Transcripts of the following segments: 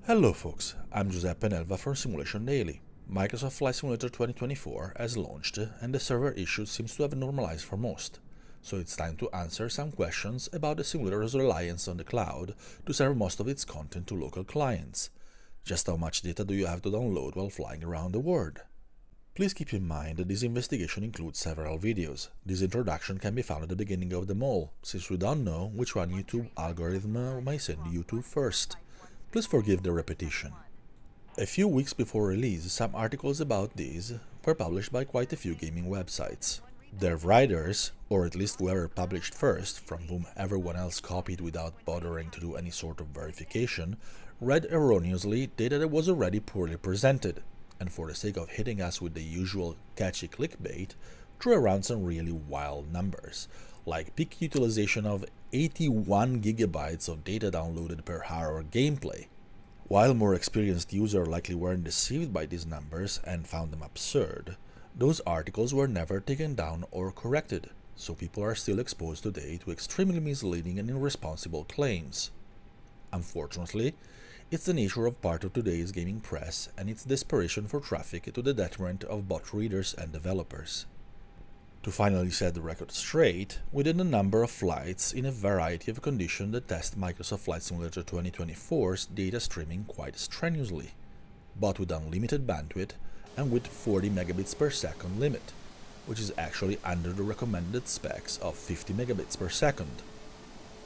Hello folks, I'm Giuseppe Nelva from Simulation Daily. Microsoft Flight Simulator 2024 has launched and the server issue seems to have normalized for most. So it's time to answer some questions about the simulator's reliance on the cloud to serve most of its content to local clients. Just how much data do you have to download while flying around the world? Please keep in mind that this investigation includes several videos. This introduction can be found at the beginning of them all, since we don't know which one YouTube algorithm may send you to first. Please forgive the repetition. A few weeks before release, some articles about these were published by quite a few gaming websites. Their writers, or at least whoever published first, from whom everyone else copied without bothering to do any sort of verification, read erroneously data that was already poorly presented, and for the sake of hitting us with the usual catchy clickbait, threw around some really wild numbers, like peak utilization of 81 gigabytes of data downloaded per hour gameplay. While more experienced users likely weren't deceived by these numbers and found them absurd, those articles were never taken down or corrected, so people are still exposed today to extremely misleading and irresponsible claims. Unfortunately, it's the nature of part of today's gaming press and its desperation for traffic to the detriment of bot readers and developers. To finally set the record straight, we did a number of flights in a variety of conditions that test Microsoft Flight Simulator 2024's data streaming quite strenuously, but with unlimited bandwidth and with 40 megabits per second limit, which is actually under the recommended specs of 50 megabits per second.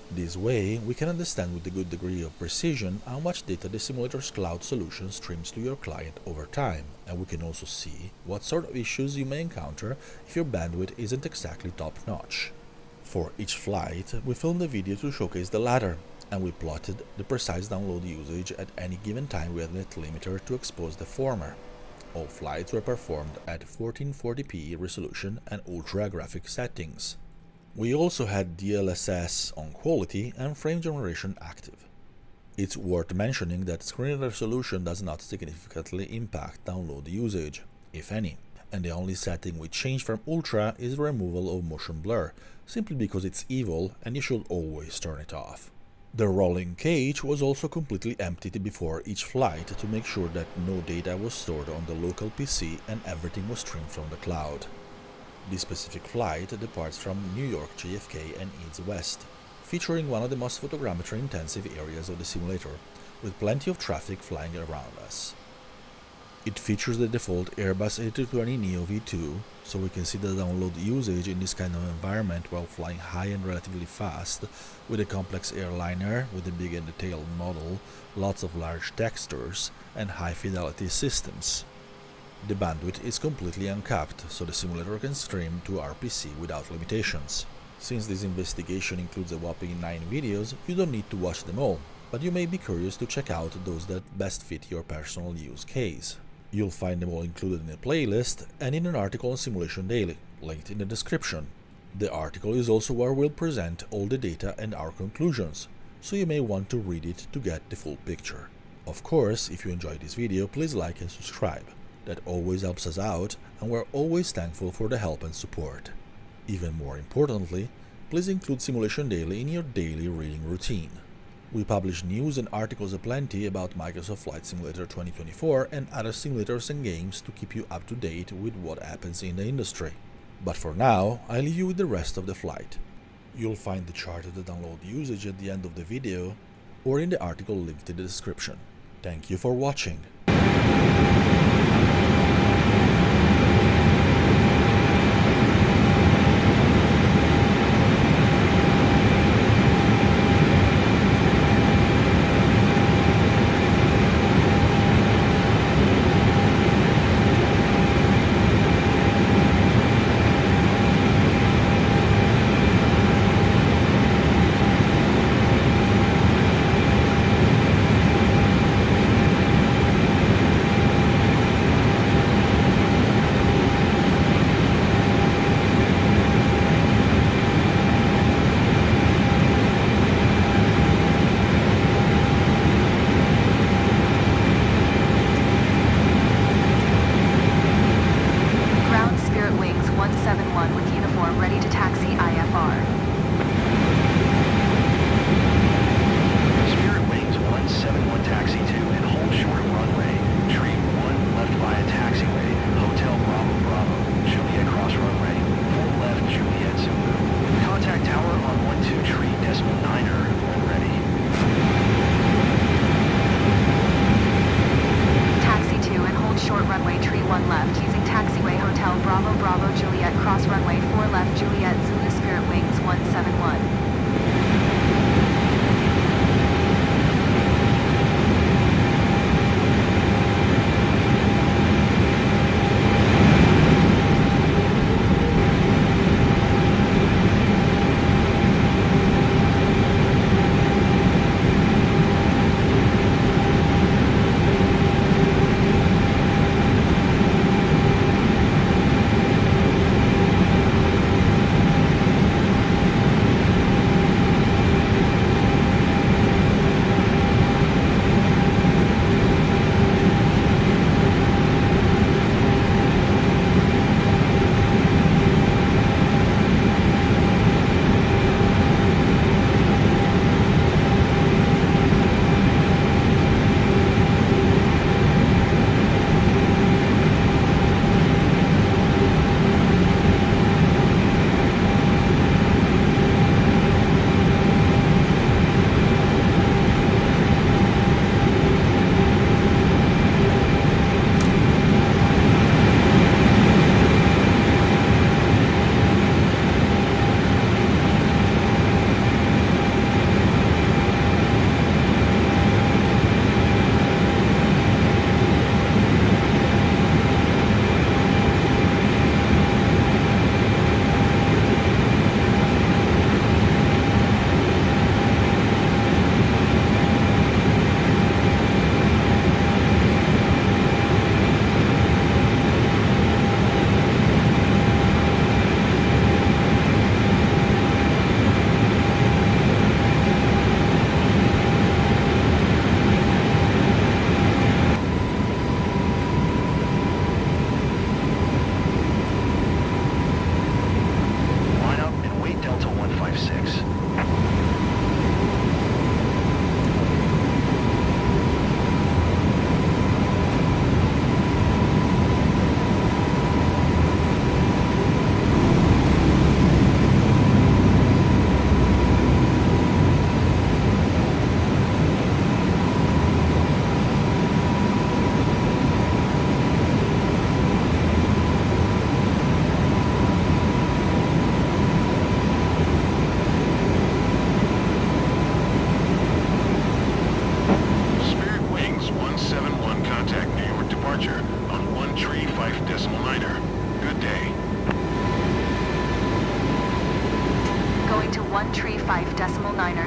This way, we can understand with a good degree of precision how much data the simulator's cloud solution streams to your client over time, and we can also see what sort of issues you may encounter if your bandwidth isn't exactly top-notch. For each flight, we filmed a video to showcase the latter, and we plotted the precise download usage at any given time with a net limiter to expose the former. All flights were performed at 1440p resolution and ultra-graphic settings. We also had DLSS on quality and frame generation active. It's worth mentioning that screen resolution does not significantly impact download usage, if any, and the only setting we changed from ultra is removal of motion blur, simply because it's evil and you should always turn it off. The rolling cache was also completely emptied before each flight to make sure that no data was stored on the local PC and everything was streamed from the cloud. This specific flight departs from New York JFK and heads west, featuring one of the most photogrammetry intensive areas of the simulator, with plenty of traffic flying around us. It features the default Airbus A320neo V2, so we can see the download usage in this kind of environment while flying high and relatively fast, with a complex airliner with a big and detailed model, lots of large textures, and high fidelity systems. The bandwidth is completely uncapped, so the simulator can stream to RPC without limitations. Since this investigation includes a whopping 9 videos, you don't need to watch them all, but you may be curious to check out those that best fit your personal use case. You'll find them all included in a playlist and in an article on Simulation Daily, linked in the description. The article is also where we'll present all the data and our conclusions, so you may want to read it to get the full picture. Of course, if you enjoyed this video, please like and subscribe. That always helps us out, and we're always thankful for the help and support. Even more importantly, please include Simulation Daily in your daily reading routine. We publish news and articles aplenty about Microsoft Flight Simulator 2024 and other simulators and games to keep you up to date with what happens in the industry. But for now, I leave you with the rest of the flight. You'll find the chart of the download usage at the end of the video or in the article linked in the description. Thank you for watching.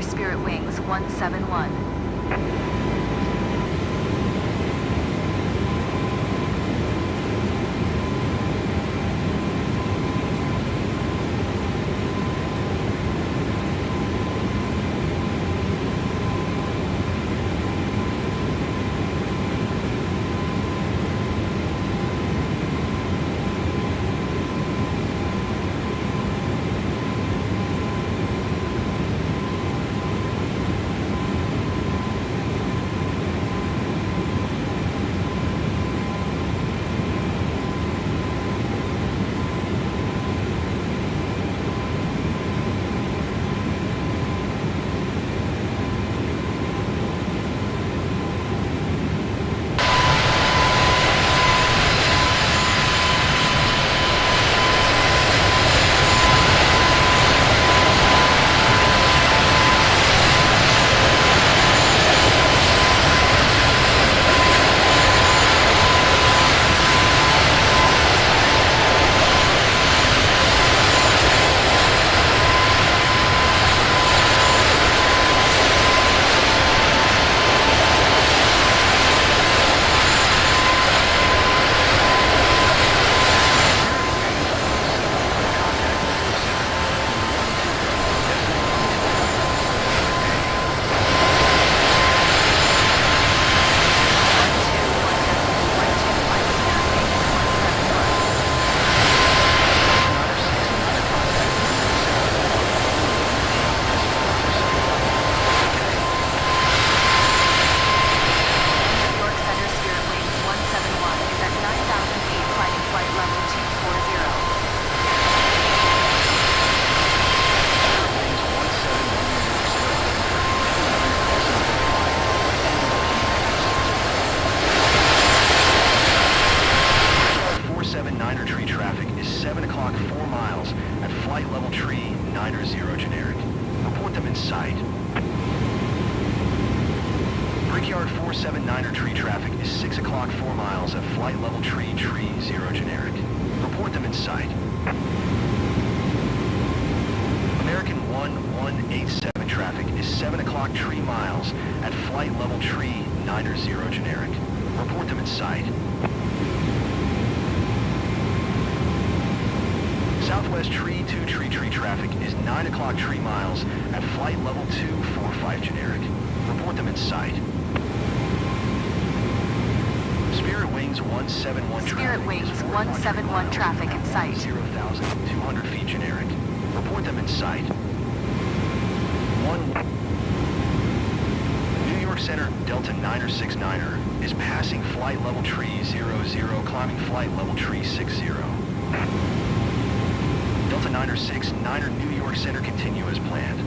Center, Spirit Wings 171. Brickyard 479er tree traffic is 6 o'clock 4 miles at flight level tree 0 generic. Report them in sight. American 1187 traffic is 7 o'clock 3 miles at flight level tree 0 generic. Report them in sight. Southwest tree 2 tree traffic is 9 o'clock 3 miles at flight level 245 generic. Report them in sight. Spirit Wings 171 Spirit Wings 171 traffic in sight. 0,200 feet generic. Report them in sight. New York Center Delta 969er is passing flight level tree 00, climbing flight level tree 60. Delta 906, 9er New York Center continue as planned.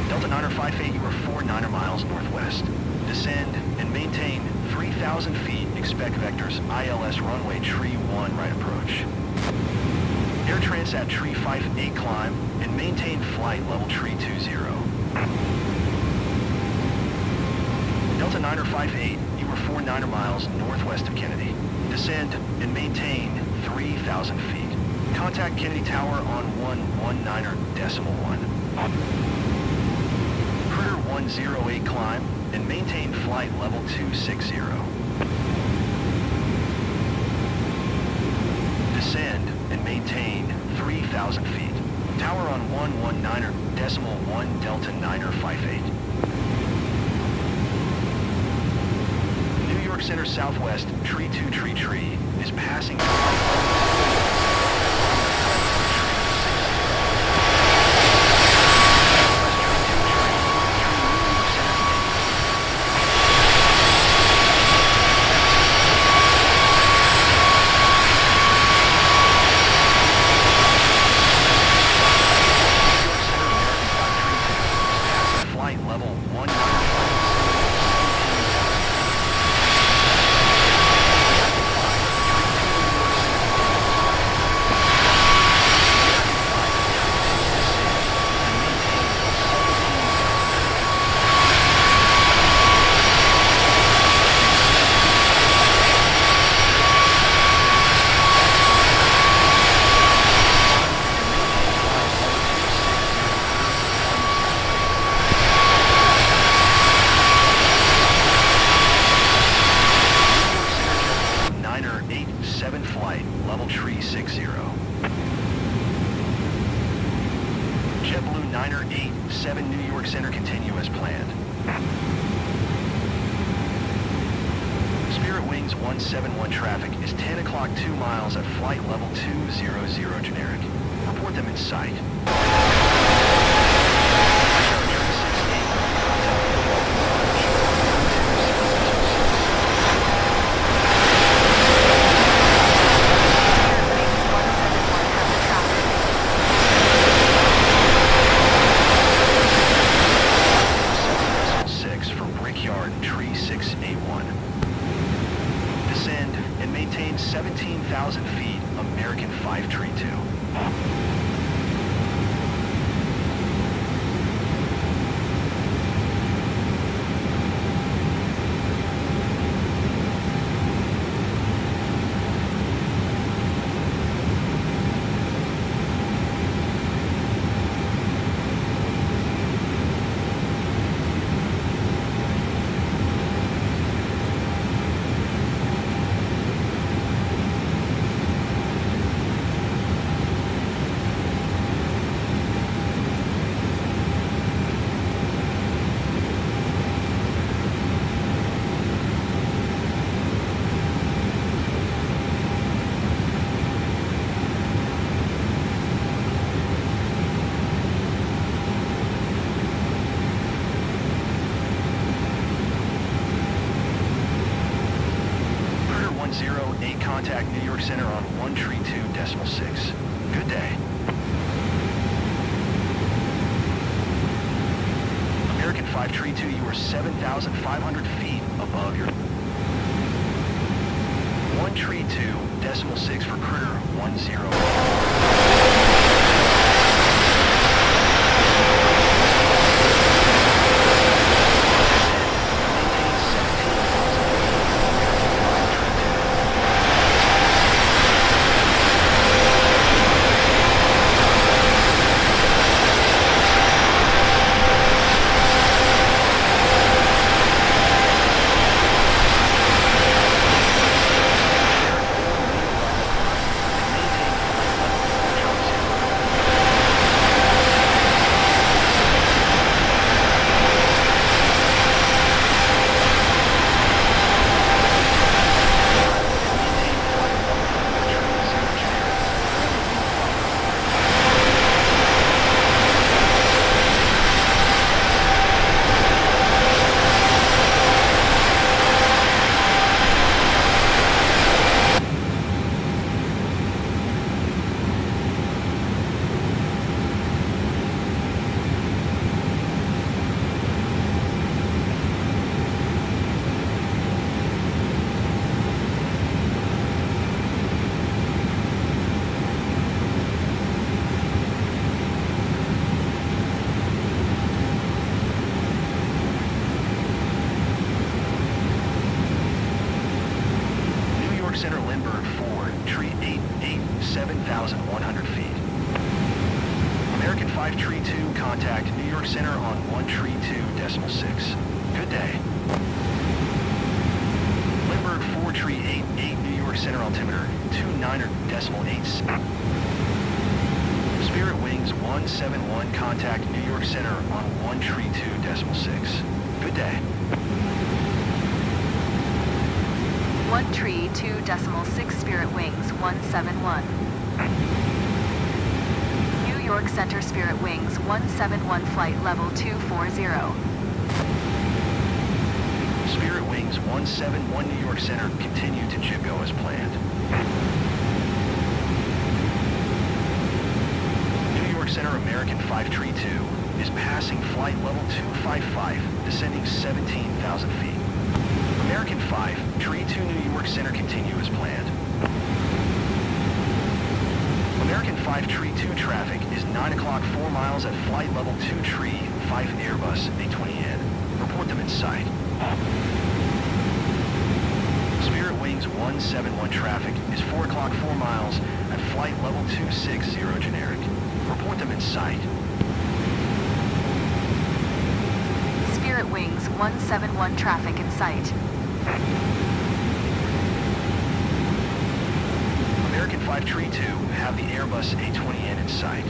Delta 958, you are 49 miles northwest. Descend and maintain 3,000 feet. Expect vectors ILS runway tree 1 right approach. Air Transat tree 58 climb and maintain flight level tree 20. Delta 958, you are 4 9er miles northwest of Kennedy. Descend and maintain 3,000 feet. Contact Kennedy Tower on 119.1. Critter 108 climb and maintain flight level 260. Descend and maintain 3,000 feet. Tower on 119.1 Delta 9er 58. New York Center Southwest, tree 2 tree is passing. JetBlue 987 New York Center continue as planned. Spirit Wings 171 traffic is 10 o'clock 2 miles at flight level 200 generic. Report them in sight. Descend and maintain 17,000 feet, American 532. Contact New York Center on 132.6. Good day. American 532, you are 7,500 feet above your 132.6 for Critter 10. 7,100 feet. American 532, contact New York Center on 132.6. Good day. Lindbergh 4388, New York Center altimeter 29.8. Spirit Wings 171, contact New York Center on 132.6. Good day. 132.6 Spirit Wings 171. New York Center Spirit Wings 171 flight level 240. Spirit Wings 171 New York Center, continue to JIPGO as planned. New York Center American 532 is passing flight level 255, descending 17,000 feet. American 532 New York Center, continue as planned. American 532 traffic is 9 o'clock 4 miles at flight level 2 tree 5 Airbus A320neo. Report them in sight. Spirit Wings 171 traffic is 4 o'clock 4 miles at flight level 260 generic. Report them in sight. Spirit Wings 171 traffic in sight. American 532 have the Airbus A320neo in sight.